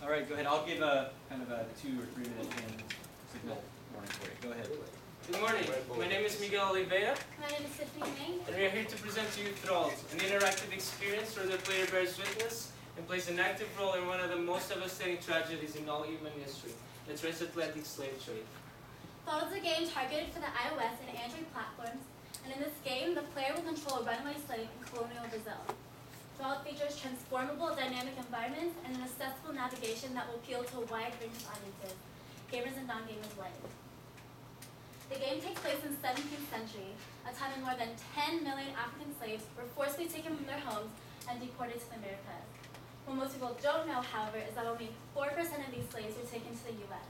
All right, go ahead. I'll give a kind of a 2 or 3 minute hand signal warning for you. Go ahead. Good morning. My name is Miguel Oliveira, My name is Tiffany May. and we are here to present to you Thralled, an interactive experience where the player bears witness and plays an active role in one of the most devastating tragedies in all human history, the transatlantic slave trade. Thralled is a game targeted for the iOS and Android platforms, and in this game, the player will control a runaway slave in colonial Brazil. Thralled features transformable dynamic environments and an accessible navigation that will appeal to a wide range of audiences, gamers and non-gamers alike. The game takes place in the 17th century, a time when more than 10 million African slaves were forcibly taken from their homes and deported to the Americas. What most people don't know, however, is that only 4% of these slaves were taken to the U.S.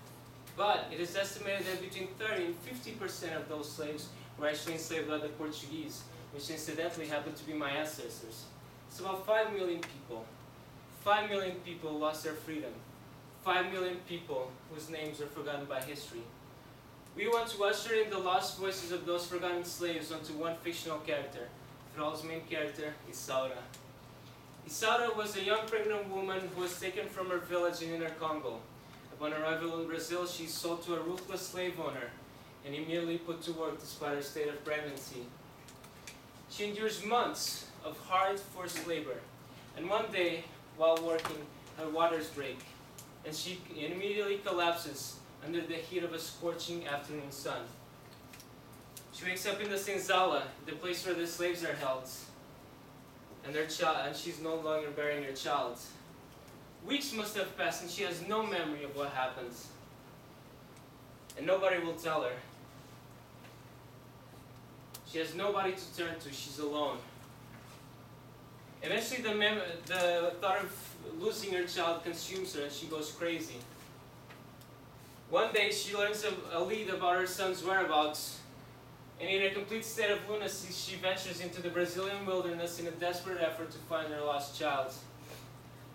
But it is estimated that between 30 and 50% of those slaves were actually enslaved by the Portuguese, which incidentally happened to be my ancestors. It's about 5 million people. 5 million people lost their freedom. 5 million people whose names are forgotten by history. We want to usher in the lost voices of those forgotten slaves onto one fictional character. Thrall's main character, Isaura. Isaura was a young pregnant woman who was taken from her village in Inner Congo. Upon arrival in Brazil, she is sold to a ruthless slave owner and immediately put to work despite her state of pregnancy. She endures months of hard, forced labor, and one day, while working, her waters break, and she immediately collapses under the heat of a scorching afternoon sun. She wakes up in the senzala, the place where the slaves are held, and she's no longer bearing her child. Weeks must have passed, and she has no memory of what happens, and nobody will tell her. She has nobody to turn to. She's alone. Eventually, the thought of losing her child consumes her, and she goes crazy. One day, she learns a lead about her son's whereabouts, and in a complete state of lunacy, she ventures into the Brazilian wilderness in a desperate effort to find her lost child.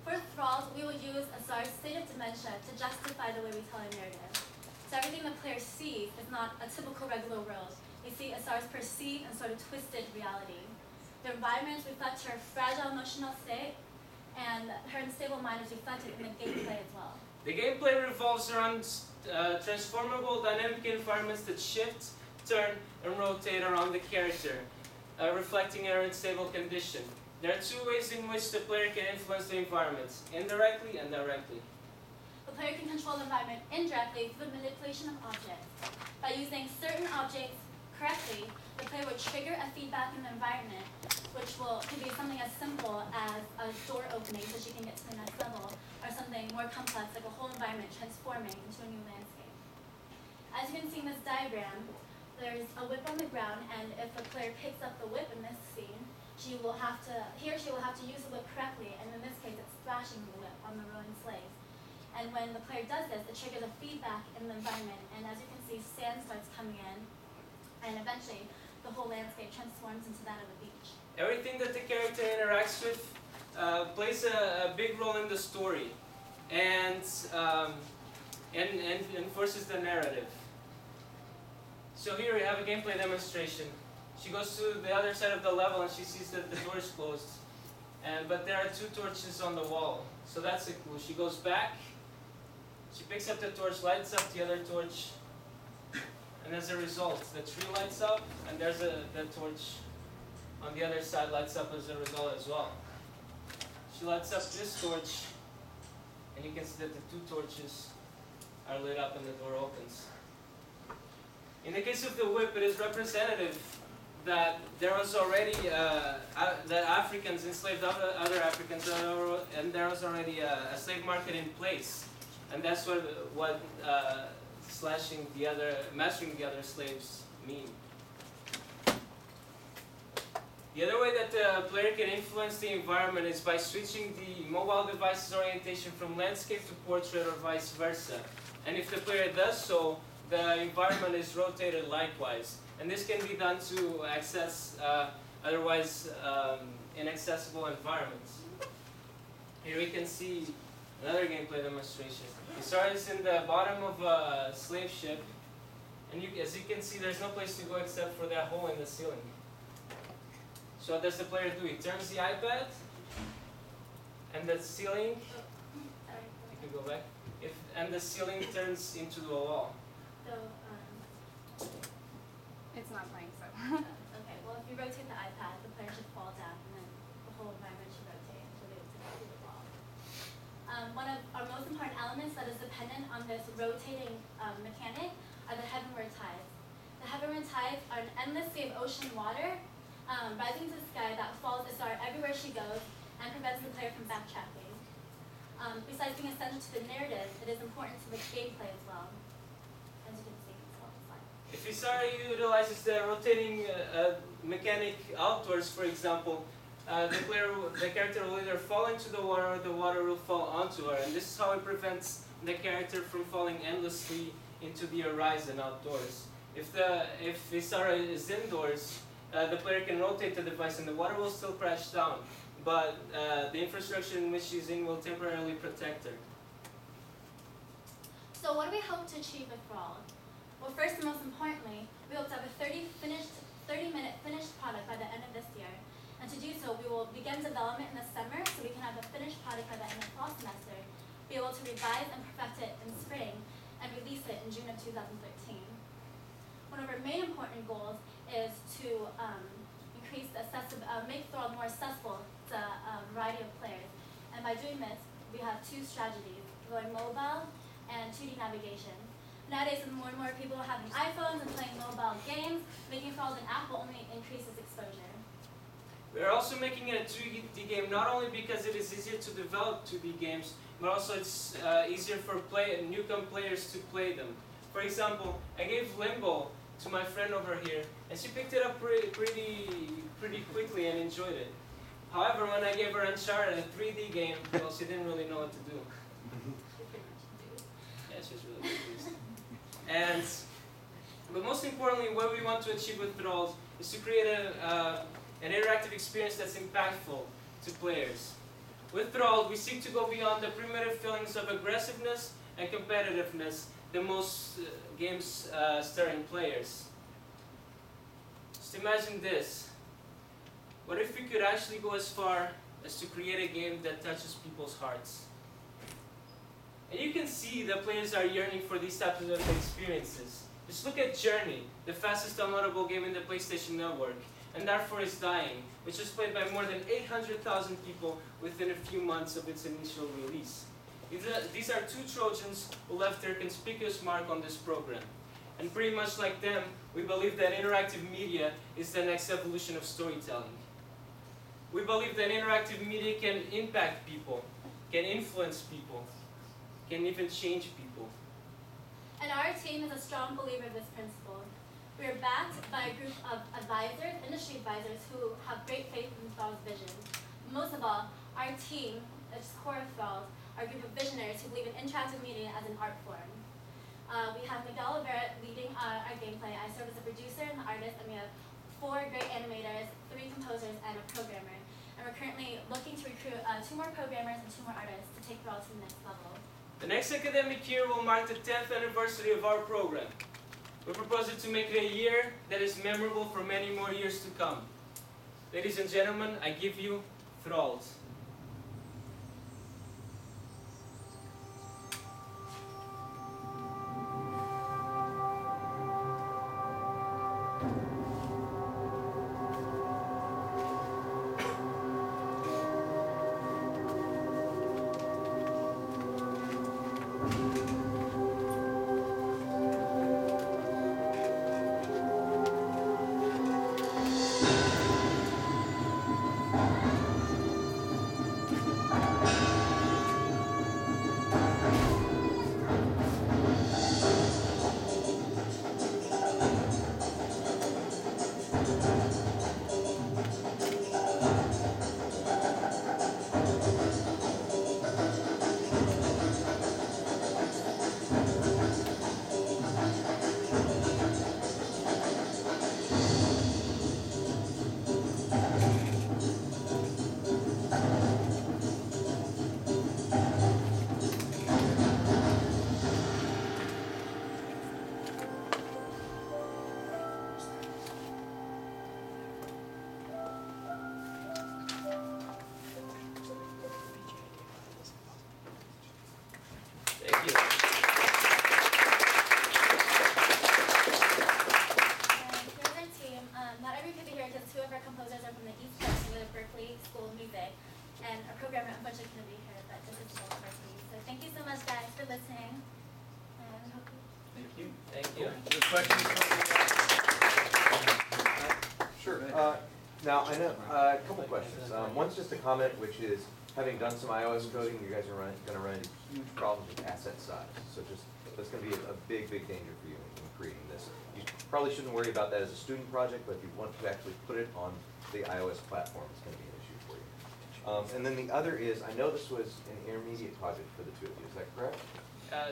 For Thralled, we will use Asar's state of dementia to justify the way we tell our narrative. So everything the player sees is not a typical regular world. We see Asar's perceived and sort of twisted reality. The environment reflects her fragile emotional state, and her unstable mind is reflected in the gameplay as well. The gameplay revolves around transformable dynamic environments that shift, turn, and rotate around the character, reflecting her unstable condition. There are 2 ways in which the player can influence the environment, indirectly and directly. The player can control the environment indirectly through the manipulation of objects. By using certain objects correctly, the player will trigger a feedback in the environment, which can be something as simple as a door opening so she can get to the next level, or something more complex like a whole environment transforming into a new landscape. As you can see in this diagram, there's a whip on the ground, and if the player picks up the whip in this scene, he or she will have to use the whip correctly, and in this case it's thrashing the whip on the rolling slaves. And when the player does this, it triggers a feedback in the environment, and as you can see, sand starts coming in, and eventually the whole landscape transforms into that of a beach. Everything that the character interacts with plays a big role in the story and enforces the narrative. So here we have a gameplay demonstration. She goes to the other side of the level and she sees that the door is closed, but there are 2 torches on the wall. So that's a clue. She goes back, she picks up the torch, lights up the other torch, and as a result, the tree lights up, and there's the torch on the other side lights up as a result as well. She lights up this torch, and you can see that the 2 torches are lit up and the door opens. In the case of the whip, it is representative that there was already, that Africans enslaved other Africans, and there was already a slave market in place. And that's what mastering the other slaves mean. The other way that the player can influence the environment is by switching the mobile device's orientation from landscape to portrait or vice versa. And if the player does so, the environment is rotated likewise. And this can be done to access otherwise inaccessible environments. Here we can see another gameplay demonstration. Isaura is in the bottom of a slave ship, and as you can see, there's no place to go except for that hole in the ceiling. So what does the player do? He turns the iPad, and the ceiling, you can go back. And the ceiling turns into a wall. So, It's not playing, so. okay, well, if you rotate the iPad, the player should fall down, and then the whole environment should rotate until they get to the wall. One of our most important elements that is dependent on this rotating mechanic are the heavenward tides. The heavenward tides are an endless sea of ocean water rising to the sky that follows a star everywhere she goes and prevents the player from backtracking. Besides being essential to the narrative, it is important to the gameplay as well, as you can see in this slide. If Isara utilizes the rotating mechanic outdoors, for example, the character will either fall into the water or the water will fall onto her, and this is how it prevents the character from falling endlessly into the horizon outdoors. If Isara is indoors, the player can rotate the device and the water will still crash down, but the infrastructure in which she's in will temporarily protect her. So what do we hope to achieve with Thralled? Well, first and most importantly, we hope to have a 30-minute finished product by the end of this year. And to do so, we will begin development in the summer so we can have a finished product by the end of fall semester, be able to revise and perfect it in spring, and release it in June of 2013. One of our main important goals is to make Thralled more accessible to a variety of players. And by doing this, we have two strategies, going mobile and 2D navigation. Nowadays, more and more people are having iPhones and playing mobile games, making Thralled an app will only increase its exposure. We are also making it a 2D game not only because it is easier to develop 2D games, but also it's easier for newcomer players to play them. For example, I gave Limbo to my friend over here, and she picked it up pretty quickly and enjoyed it. However, when I gave her Uncharted, a 3D game, well, she didn't really know what to do. Yeah, she's really confused. But most importantly, what we want to achieve with Thralled is to create an interactive experience that's impactful to players. With Thralled, we seek to go beyond the primitive feelings of aggressiveness and competitiveness that most games stir in players. Just imagine this. What if we could actually go as far as to create a game that touches people's hearts? And you can see that players are yearning for these types of experiences. Just look at Journey, the fastest downloadable game in the PlayStation Network, and Therefore Is Dying, which was played by more than 800,000 people within a few months of its initial release. These are two Trojans who left their conspicuous mark on this program. And pretty much like them, we believe that interactive media is the next evolution of storytelling. We believe that interactive media can impact people, can influence people, can even change people. And our team is a strong believer of this principle. We are backed by a group of advisors, industry advisors, who have great faith in Thralled's vision. Most of all, our team, which is core of Thralled, are a group of visionaries who believe in interactive media as an art form. We have Miguel Olvera leading our gameplay. I serve as a producer and the artist, and we have 4 great animators, 3 composers, and a programmer. And we're currently looking to recruit 2 more programmers and 2 more artists to take Thralled to the next level. The next academic year will mark the 10th anniversary of our program. We propose it to make it a year that is memorable for many more years to come. Ladies and gentlemen, I give you Thralled. Yeah. The questions Sure. Go ahead. Now, I know a couple questions. One's just a comment, which is, having done some iOS coding, you guys are going to run into huge problems with asset size. So that's going to be a big, big danger for you in creating this. You probably shouldn't worry about that as a student project, but if you want to actually put it on the iOS platform, it's going to be an issue for you. And then the other is, I know this was an intermediate project for the two of you. Is that correct?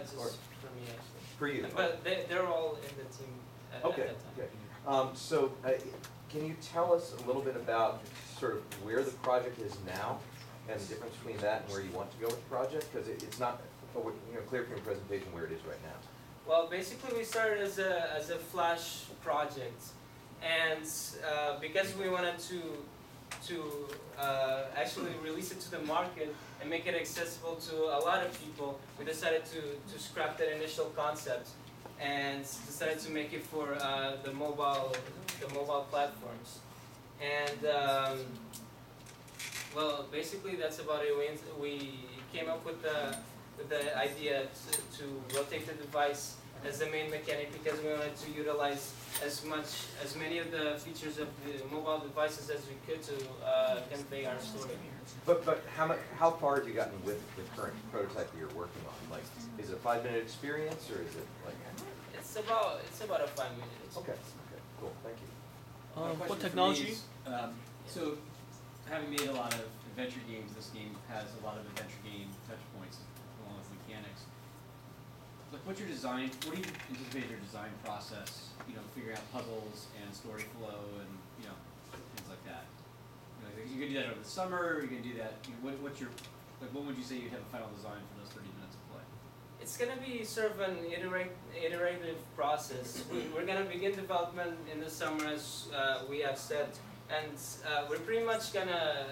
Just Or- for me actually. For you? But they're all in the team at Okay, that time. okay. So can you tell us a little bit about sort of where the project is now and the difference between that and where you want to go with the project? Because it's not clear from your presentation where it is right now. Well, basically we started as a Flash project, and because we wanted to actually release it to the market and make it accessible to a lot of people, we decided to scrap that initial concept and decided to make it for the mobile platforms. And well, basically that's about it. We came up with the idea to rotate the device as the main mechanic because we wanted to utilize as many of the features of the mobile devices as we could to convey our story. But how far have you gotten with the current prototype that you're working on? Like, is it a 5-minute experience or is it like? It's about a 5-minute experience. Okay, cool, thank you. My question What for technology? me is, so, having made a lot of adventure games, this game has a lot of adventure game touch points along with mechanics. Like, what do you anticipate your design process? Figuring out puzzles and story flow and things like that. You gonna do that over the summer? Or are you gonna do that? When would you say you'd have a final design for those 30 minutes of play? It's going to be sort of an iterative process. We're going to begin development in the summer, as we have said, and we're pretty much going to,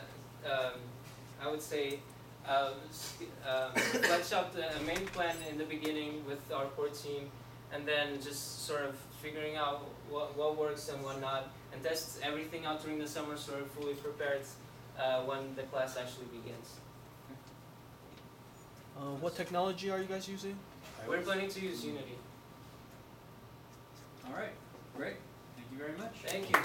I would say, flesh out a main plan in the beginning with our core team, and then just sort of figuring out what works and what not, and test everything out during the summer so we're fully prepared when the class actually begins. What technology are you guys using? We're planning to use Unity. All right, great. Thank you very much. Thank you.